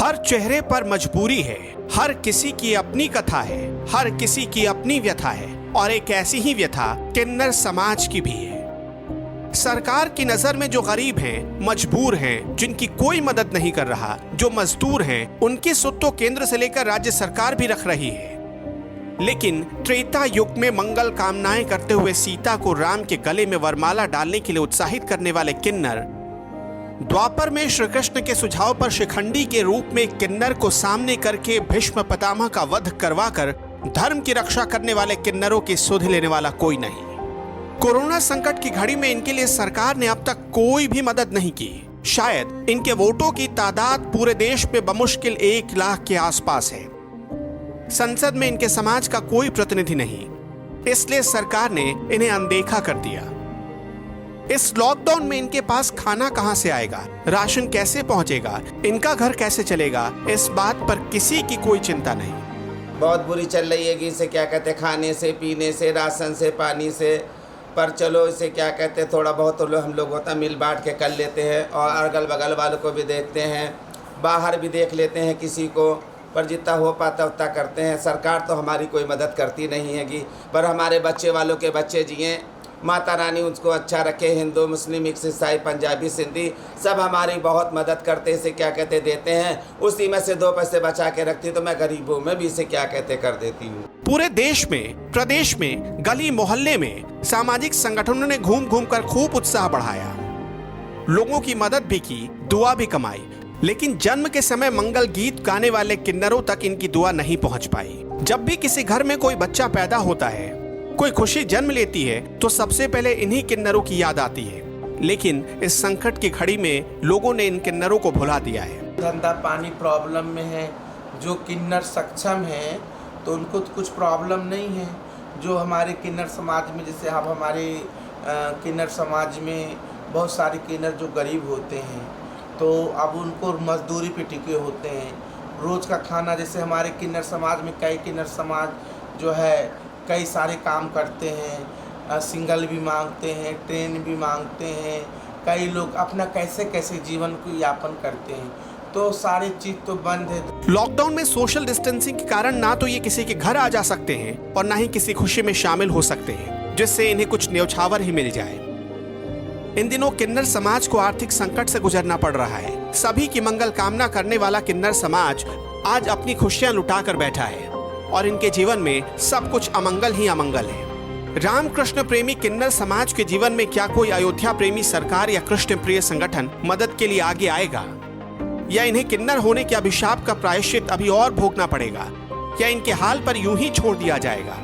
हर चेहरे पर मजबूरी है, हर किसी की अपनी कथा है, हर किसी की अपनी व्यथा है और एक ऐसी ही व्यथा किन्नर समाज की भी है। सरकार की नजर में जो गरीब हैं, मजबूर हैं, जिनकी कोई मदद नहीं कर रहा, जो मजदूर हैं, उनकी सुध तो केंद्र से लेकर राज्य सरकार भी रख रही है। लेकिन त्रेता युग में मंगल कामनाएं करते हुए सीता को राम के गले में वरमाला डालने के लिए उत्साहित करने वाले किन्नर, द्वापर में श्री कृष्ण के सुझाव पर शिखंडी के रूप में किन्नर को सामने करके भीष्म पितामह का वध करवाकर धर्म की रक्षा करने वाले किन्नरों की सुध लेने वाला कोई नहीं। कोरोना संकट की घड़ी में इनके लिए सरकार ने अब तक कोई भी मदद नहीं की। शायद इनके वोटों की तादाद पूरे देश में बमुश्किल 1 लाख के आसपास है। संसद में इनके समाज का कोई प्रतिनिधि नहीं, इसलिए सरकार ने इन्हें अनदेखा कर दिया। इस लॉकडाउन में इनके पास खाना कहां से आएगा, राशन कैसे पहुंचेगा, इनका घर कैसे चलेगा, इस बात पर किसी की कोई चिंता नहीं। बहुत बुरी चल रही है कि इसे क्या कहते, खाने से, पीने से, राशन से, पानी से, पर चलो इसे क्या कहते, थोड़ा बहुत तो हम लोग होता मिल बांट के कर लेते हैं और अगल बगल वालों को भी देखते हैं, बाहर भी देख लेते हैं किसी को, पर जितना हो पाता उतना करते हैं। सरकार तो हमारी कोई मदद करती नहीं है कि पर हमारे बच्चे वालों के बच्चे जिए, माता रानी उसको अच्छा रखे। हिंदू, मुस्लिम, मिक्स, ईसाई, पंजाबी, सिंधी सब हमारी बहुत मदद करते, इसे क्या कहते देते हैं। उसी में से 2 पैसे बचा के रखती तो मैं गरीबों में भी इसे क्या कहते कर देती हूँ। पूरे देश में, प्रदेश में, गली मोहल्ले में सामाजिक संगठनों ने घूम घूम कर खूब उत्साह बढ़ाया, लोगों की मदद भी की, दुआ भी कमाई। लेकिन जन्म के समय मंगल गीत गाने वाले किन्नरों तक इनकी दुआ नहीं पहुंच पाई। जब भी किसी घर में कोई बच्चा पैदा होता है, कोई खुशी जन्म लेती है, तो सबसे पहले इन्हीं किन्नरों की याद आती है। लेकिन इस संकट की घड़ी में लोगों ने इन किन्नरों को भुला दिया है। धंधा पानी प्रॉब्लम में है, जो किन्नर सक्षम है तो उनको तो कुछ प्रॉब्लम नहीं है। जो हमारे किन्नर समाज में, जैसे अब हमारे किन्नर समाज में बहुत सारे किन्नर जो गरीब होते हैं तो अब उनको मजदूरी पे टिके होते हैं। रोज़ का खाना, जैसे हमारे किन्नर समाज में कई किन्नर समाज जो है कई सारे काम करते हैं, सिंगल भी मांगते हैं, ट्रेन भी मांगते हैं। कई लोग अपना कैसे कैसे जीवन को यापन करते हैं, तो सारी चीज़ तो बंद है। लॉकडाउन में सोशल डिस्टेंसिंग के कारण ना तो ये किसी के घर आ जा सकते हैं और ना ही किसी खुशी में शामिल हो सकते हैं जिससे इन्हें कुछ न्यौछावर ही मिल जाए। इन दिनों किन्नर समाज को आर्थिक संकट से गुजरना पड़ रहा है। सभी की मंगल कामना करने वाला किन्नर समाज आज अपनी खुशियां लुटा कर बैठा है और इनके जीवन में सब कुछ अमंगल ही अमंगल है। रामकृष्ण प्रेमी किन्नर समाज के जीवन में क्या कोई अयोध्या प्रेमी सरकार या कृष्ण प्रिय संगठन मदद के लिए आगे आएगा, या इन्हें किन्नर होने के अभिशाप का प्रायश्चित अभी और भोगना पड़ेगा, या इनके हाल पर यूं ही छोड़ दिया जाएगा?